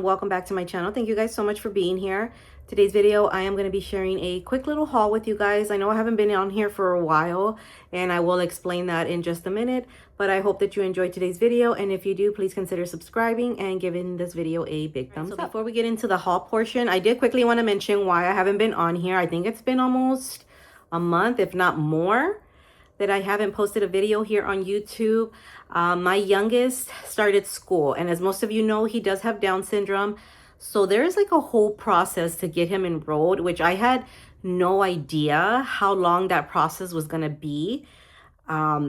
everyone, welcome back to my channel. Thank you guys so much for being here. Today's video, I am going to be sharing a quick little haul with you guys. I know I haven't been on here for a while, and I will explain that in just a minute, but I hope that you enjoyed today's video, and if you do, please consider subscribing and giving this video a big thumbs up. Before we get into the haul portion, I did quickly want to mention why I haven't been on here. I think it's been almost a month, if not more, that I haven't posted a video here on YouTube. My youngest started school, and as most of you know, he does have Down syndrome. So there's like a whole process to get him enrolled, which I had no idea how long that process was gonna be.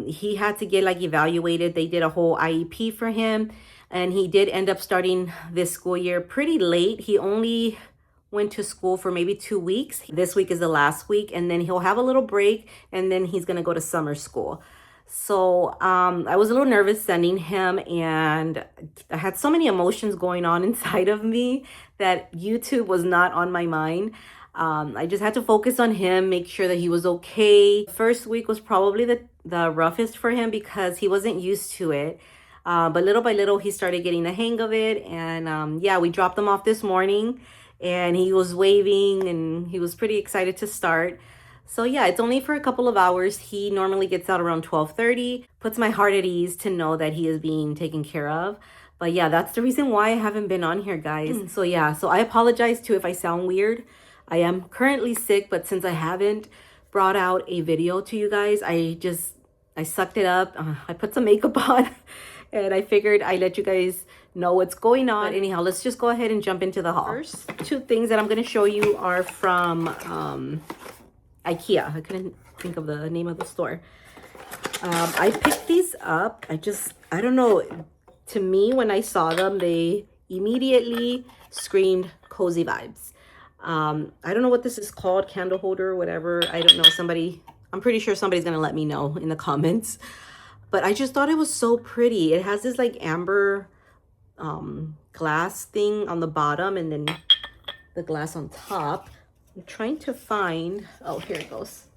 He had to get like evaluated. They did a whole IEP for him, and he did end up starting this school year pretty late. He only went to school for maybe 2 weeks. This week is the last week, and then he'll have a little break, and then he's gonna go to summer school. So I was a little nervous sending him, and I had so many emotions going on inside of me that YouTube was not on my mind. I just had to focus on him, make sure that he was okay. First week was probably the roughest for him because he wasn't used to it. But little by little, he started getting the hang of it. And yeah, we dropped him off this morning, and he was waving, and he was pretty excited to start. So yeah, it's only for a couple of hours. He normally gets out around 12:30. Puts my heart at ease to know that he is being taken care of. But yeah, that's the reason why I haven't been on here, guys. So yeah, so I apologize too if I sound weird. I am currently sick, but since I haven't brought out a video to you guys, I sucked it up. I put some makeup on, and I figured I'd let you guys know what's going on. But anyhow, let's just go ahead and jump into the haul. First two things that I'm going to show you are from IKEA. I couldn't think of the name of the store. I picked these up. I don't know. To me, when I saw them, they immediately screamed cozy vibes. I don't know what this is called, candle holder, whatever. I don't know. I'm pretty sure somebody's going to let me know in the comments. But I just thought it was so pretty. It has this like amber glass thing on the bottom, and then the glass on top. I'm trying to find, oh, here it goes.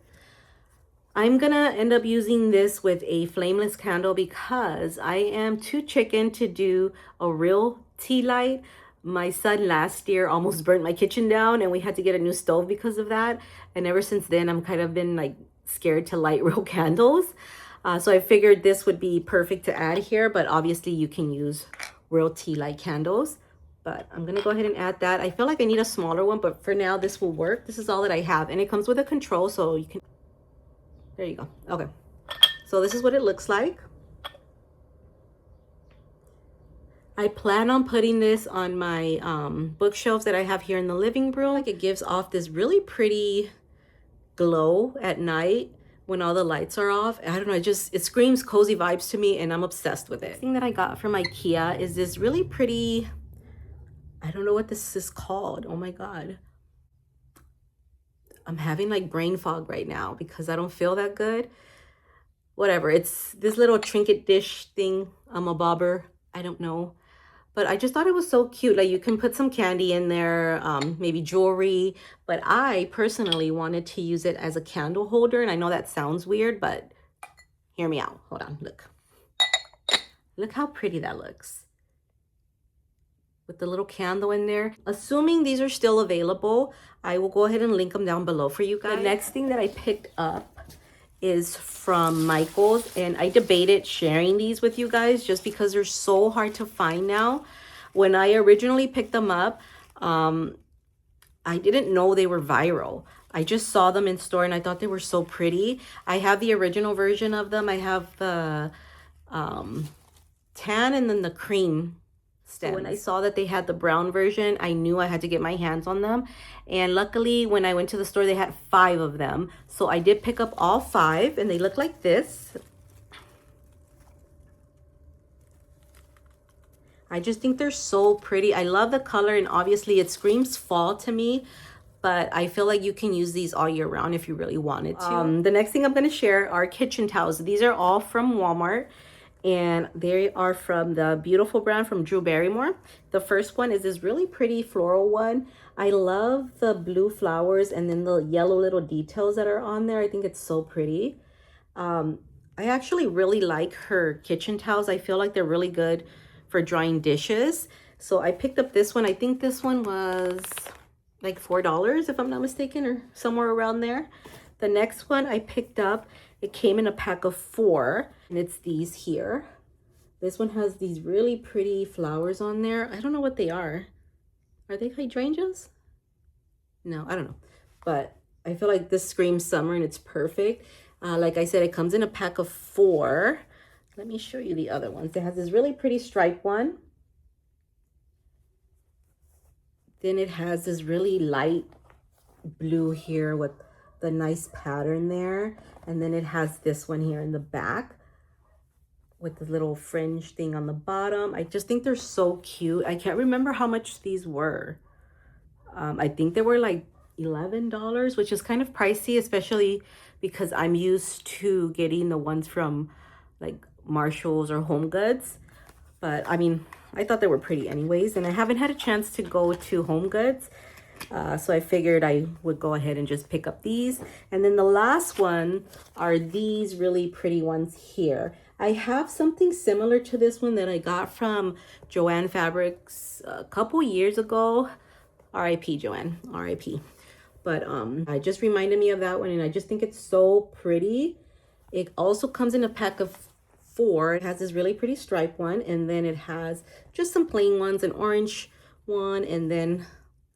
I'm gonna end up using this with a flameless candle because I am too chicken to do a real tea light. My son last year almost burnt my kitchen down, and we had to get a new stove because of that. And ever since then, I'm kind of been like scared to light real candles. So I figured this would be perfect to add here, but obviously you can use real tea light candles. But I'm going to go ahead and add that. I feel like I need a smaller one, but for now, this will work. This is all that I have. And it comes with a control, so you can... There you go. Okay. So this is what it looks like. I plan on putting this on my bookshelves that I have here in the living room. Like, it gives off this really pretty glow at night when all the lights are off. I don't know, it screams cozy vibes to me, and I'm obsessed with it. The thing that I got from IKEA is this really pretty... I don't know what this is called. Oh my God. I'm having like brain fog right now because I don't feel that good. Whatever. It's this little trinket dish thing. I'm a bobber. I don't know. But I just thought it was so cute. Like, you can put some candy in there, maybe jewelry. But I personally wanted to use it as a candle holder. And I know that sounds weird, but hear me out. Hold on. Look. Look how pretty that looks. With the little candle in there. Assuming these are still available, I will go ahead and link them down below for you guys. The next thing that I picked up is from Michael's, and I debated sharing these with you guys just because they're so hard to find now. When I originally picked them up, I didn't know they were viral. I just saw them in store and I thought they were so pretty. I have the original version of them. I have the tan and then the cream. So when I saw that they had the brown version, I knew I had to get my hands on them. And luckily, when I went to the store, they had 5 of them. So I did pick up all 5, and they look like this. I just think they're so pretty. I love the color, and obviously it screams fall to me. But I feel like you can use these all year round if you really wanted to. The next thing I'm going to share are kitchen towels. These are all from Walmart. And they are from the beautiful brand from Drew Barrymore. The first one is this really pretty floral one. I love the blue flowers and then the yellow little details that are on there. I think it's so pretty. I actually really like her kitchen towels. I feel like they're really good for drying dishes. So I picked up this one. I think this one was like $4 if I'm not mistaken, or somewhere around there. The next one I picked up, it came in a pack of 4, and it's these here. This one has these really pretty flowers on there. I don't know what they are. Are they hydrangeas? No, I don't know. But I feel like this screams summer and it's perfect. Like I said, it comes in a pack of 4. Let me show you the other ones. It has this really pretty stripe one. Then it has this really light blue here with the nice pattern there. And then it has this one here in the back with the little fringe thing on the bottom. I just think they're so cute. I can't remember how much these were. I think they were like $11, which is kind of pricey, especially because I'm used to getting the ones from like Marshalls or Home Goods. But I mean, I thought they were pretty anyways, and I haven't had a chance to go to Home Goods. So I figured I would go ahead and just pick up these. And then the last one are these really pretty ones here. I have something similar to this one that I got from Joann Fabrics a couple years ago. R.I.P. Joann, R.I.P. But it just reminded me of that one, and I just think it's so pretty. It also comes in a pack of 4. It has this really pretty stripe one, and then it has just some plain ones, an orange one, and then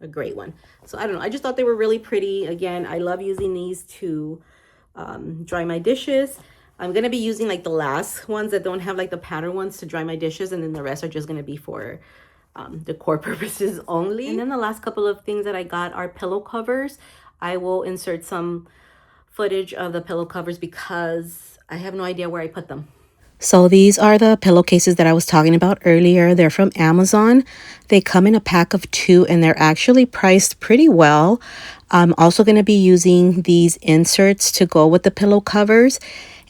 a gray one. So I don't know, I just thought they were really pretty. Again, I love using these to dry my dishes. I'm gonna be using like the last ones that don't have like the pattern ones to dry my dishes, and then the rest are just gonna be for decor purposes only. And then the last couple of things that I got are pillow covers. I will insert some footage of the pillow covers because I have no idea where I put them. So these are the pillowcases that I was talking about earlier. They're from Amazon. They come in a pack of 2, and they're actually priced pretty well. I'm also going to be using these inserts to go with the pillow covers.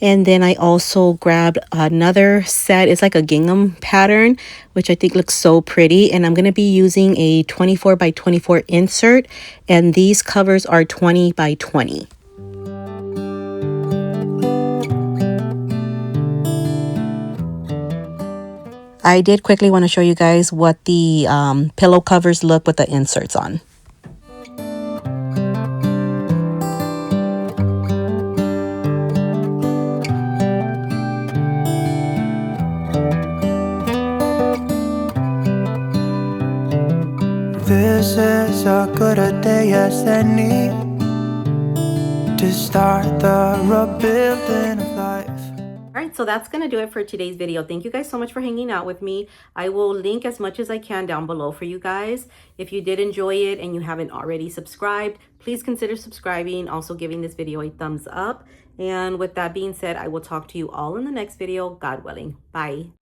And then I also grabbed another set. It's like a gingham pattern, which I think looks so pretty. And I'm going to be using a 24 by 24 insert. And these covers are 20 by 20. I did quickly want to show you guys what the pillow covers look with the inserts on. This is as good a day as any to start the rebuilding of life. All right, so that's going to do it for today's video. Thank you guys so much for hanging out with me. I will link as much as I can down below for you guys. If you did enjoy it and you haven't already subscribed, please consider subscribing, also giving this video a thumbs up. And with that being said, I will talk to you all in the next video, God willing. Bye.